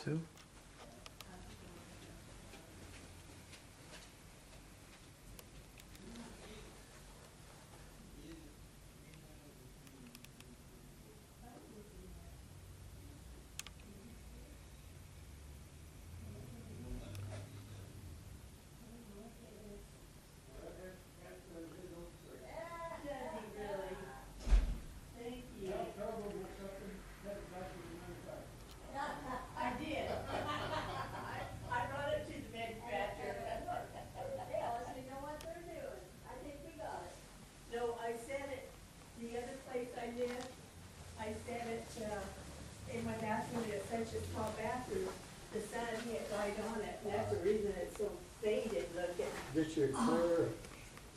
Sue? I did. I brought it to the manufacturer. Yeah, so you know what they're doing. I think we got it. No, I sent it, the other place I live, I sent it, in my bathroom, it's such a small bathroom, the sun hit right on it, and that's the reason it's so faded looking. Get you a clear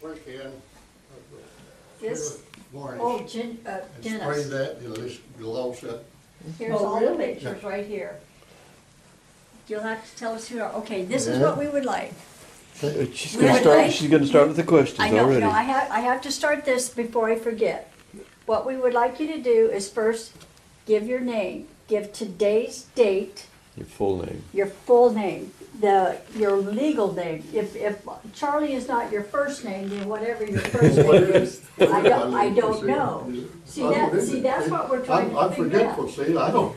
break in. This, Varnish. oh, And spray Dennis, that, it'll all set. here's Oh, all the really? pictures right here. You'll have to tell us who are, okay, this is Yeah. what we would like. She's We gonna would start, like- she's gonna start with the questions I know, already. I have to start this before I forget. What we would like you to do is first give your name, give today's date, Your full name. your full name, your legal name. If Charlie is not your first name, then whatever your first name is, I don't know. See, that's what we're trying I'm to figure out. forgetful, see, I don't,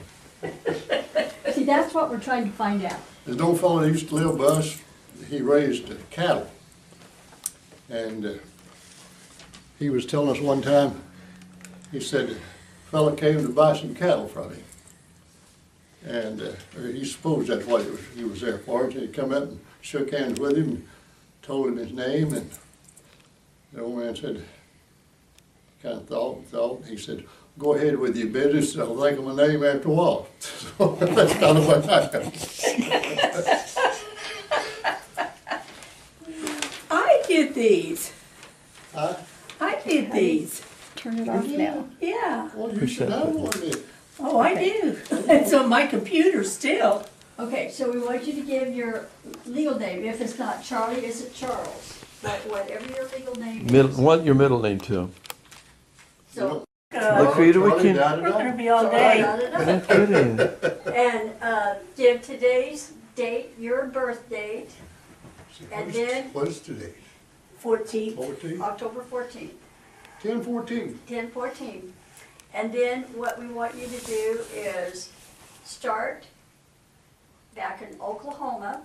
See, that's what we're trying to find out. there's no fellow that used to live by us, he raised cattle. And he was telling us one time, he said, a fella came to buy some cattle from him. And or he supposed that's what he was there for. So he come up and shook hands with him, and told him his name, and the old man said, kind of thought, he said, go ahead with your business, I'll think of my name after a while. So that's kind of what happened. I did these. Huh? I did these. Turn it off now. Yeah. Well, you Push should that know button. what it is. Oh, I do. It's on my computer still. Okay, so we want you to give your legal name. If it's not Charlie, is it Charles? Whatever your legal name is. Want your middle name too. So, Look for you to Charlie weekend. died We're at all. gonna be all so day. got it up. That's good. And give today's date, your birth date, And What's- then- What is today? 14th. 14? October 14th, 10/14. 10/14. And then what we want you to do is start back in Oklahoma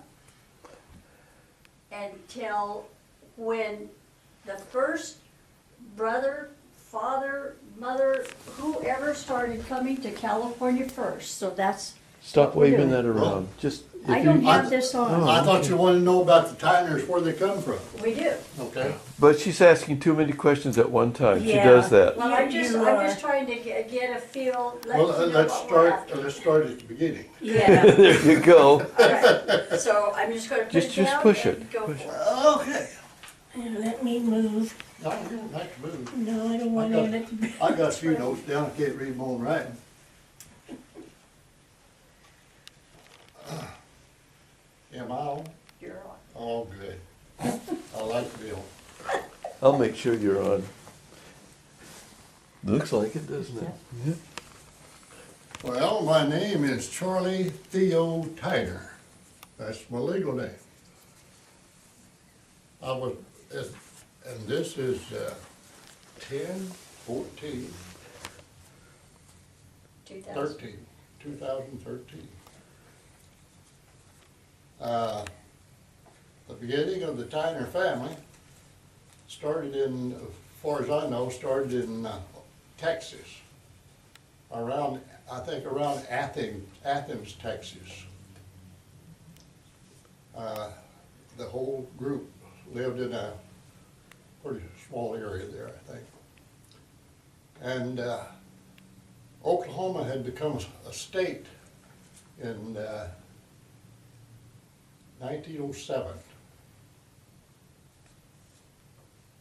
and tell when the first brother, father, mother, whoever started coming to California first. So that's, Stop What we're waving doing. that around. Just, if I don't you, have this on. I thought you wanted to know about the Tyners, where they come from. We do. Okay. but she's asking too many questions at one time. She Yeah. does that. Well, I'm just You trying to get a feel, let you Well, know let's what we're after. start, let's start at the beginning. Yeah. There you go. Alright, so I'm just gonna put Just- it just down push and it. go Push for it. Okay. And let me move. No, you don't have to move. No, I don't want I got- it to be. I got a few notes down, I can't read my own writing. Am I on? You're on. Oh, good. I like Bill. I'll make sure you're on. Looks like it, doesn't it? Yeah. Well, my name is Charlie Theo Tyner. That's my legal name. I was, and this is 10/14/13. 2000. 2013. The beginning of the Tyner family started in, as far as I know, started in Texas. Around, I think around Athens, Texas. The whole group lived in a pretty small area there, I think. And Oklahoma had become a state in 1907.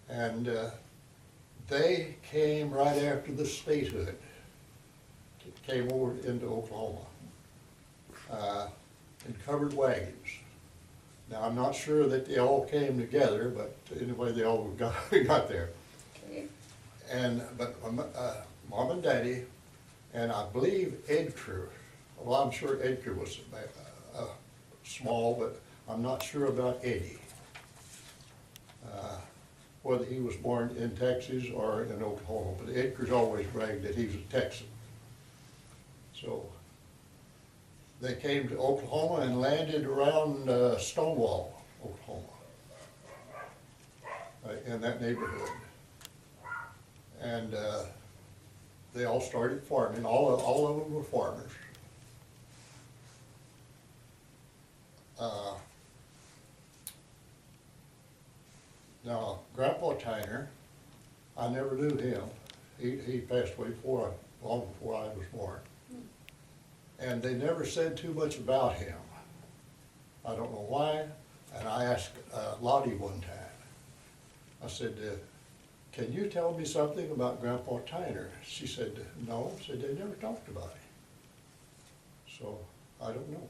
And they came right after the statehood, came over into Oklahoma in covered wagons. Now, I'm not sure that they all came together, but anyway, they all got there. Okay. And, but Mom and Daddy, and I believe Edgar Well, I'm sure Edgar was small, but I'm not sure about Eddie. Whether he was born in Texas or in Oklahoma, but Edgar's always bragged that he was a Texan. So they came to Oklahoma and landed around Stonewall, Oklahoma, in that neighborhood. And they all started farming. All of them were farmers. Now, Grandpa Tyner, I never knew him. He passed away long before I was born. And they never said too much about him. I don't know why. And I asked Lottie one time, I said, can you tell me something about Grandpa Tyner? She said, no. Said they never talked about him. So, I don't know.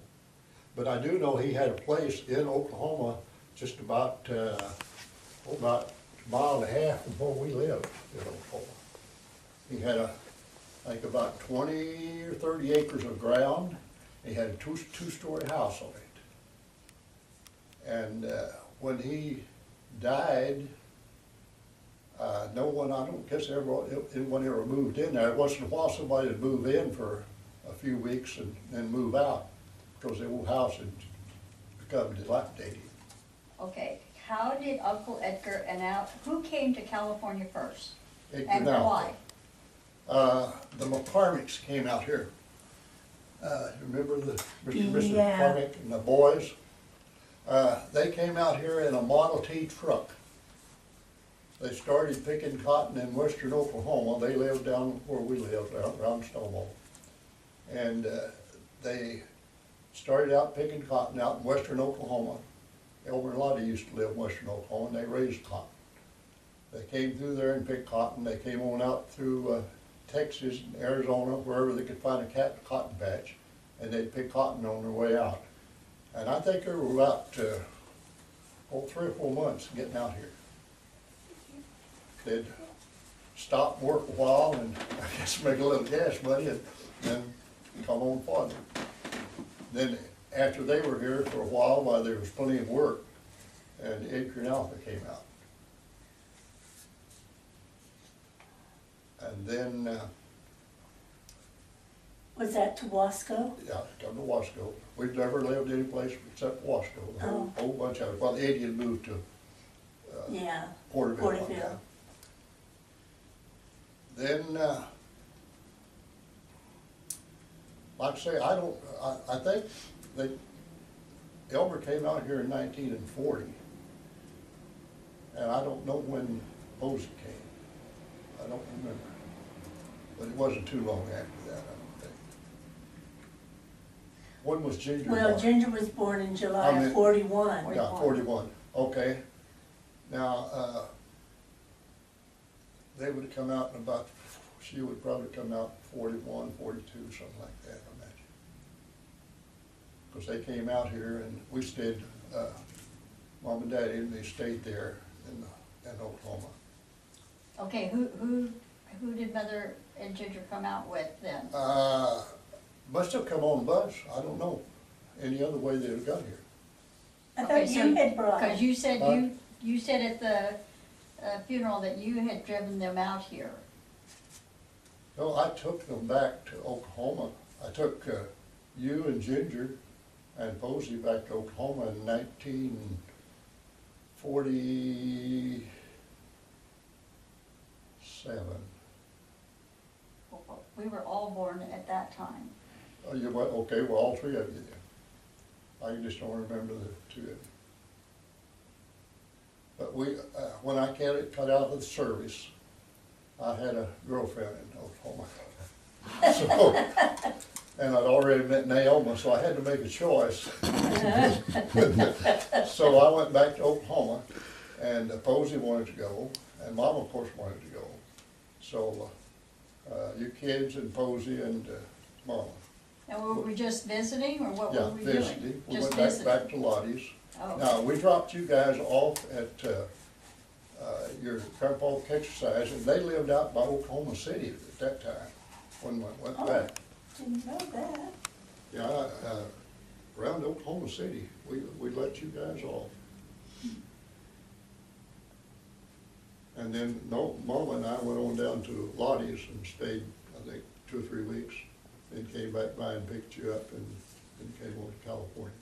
But I do know he had a place in Oklahoma just about a mile and a half from where we lived in Oklahoma. He had I think about 20 or 30 acres of ground. He had a two-story house on it. And when he died, no one, I don't guess anyone ever moved in there. Once in a while somebody would move in for a few weeks and then move out because the old house had become dilapidated. Okay, how did Uncle Edgar who came to California first? Edgar And Nowell. why? The McCormicks came out here. Remember Mr. and Mrs. Yeah. McCormick and the boys? They came out here in a Model T truck. They started picking cotton in western Oklahoma. They lived down where we lived, around Stonewall. And they started out picking cotton out in western Oklahoma. Elmer and Lottie used to live in western Oklahoma, and they raised cotton. They came through there and picked cotton. They came on out through Texas and Arizona, wherever they could find a cotton patch, and they'd pick cotton on their way out. And I think they were about 3 or 4 months getting out here. They'd stop and work a while and I guess make a little gas money and then come on farther. Then after they were here for a while there was plenty of work, and Edgar and Alpha came out. And then, Was that Tawasco? yeah, come to Wasco. We've never lived any place except Wasco, the whole bunch of it. Well, Eddie had moved to Yeah. Porterville one Porterville. time. Then, like I say, I think Elmer came out here in 1940, and I don't know when Posey came. I don't remember. But it wasn't too long after that, I don't think. When was Ginger born? Well, Ginger was born in July I mean- of 41. Yeah, 41, okay. Now, they would come out in about, she would probably come out 41, 42, something like that, I imagine. Because they came out here and we stayed, Mom and Daddy, and they stayed there in Oklahoma. Okay, who did Mother and Ginger come out with then? Must have come on the bus, I don't know, any other way they'd have got here. I Okay, thought so- you had brought. Because you said Huh? you said at the funeral that you had driven them out here. No, I took them back to Oklahoma. I took you and Ginger and Posey back to Oklahoma in 1947. We were all born at that time. Oh, you went, okay, well, all 3 of you then. I just don't remember the 2 of you. But when I cut out of the service, I had a girlfriend in Oklahoma. So, and I'd already met Naoma, so I had to make a choice. So I went back to Oklahoma, and Posey wanted to go, and Mom, of course, wanted to go. So, you kids and Posey and Mama. And were we just visiting, or what Yeah, were we doing? visiting. We Just went visiting? back to Lottie's. Oh. Now, we dropped you guys off at your Grandpa exercise, and they lived out by Oklahoma City at that time, when we went Oh. back. Didn't know that. Yeah, around Oklahoma City, we let you guys off. And then Marla and I went on down to Lottie's and stayed, I think, 2 or 3 weeks. Then came back by and picked you up and came on to California.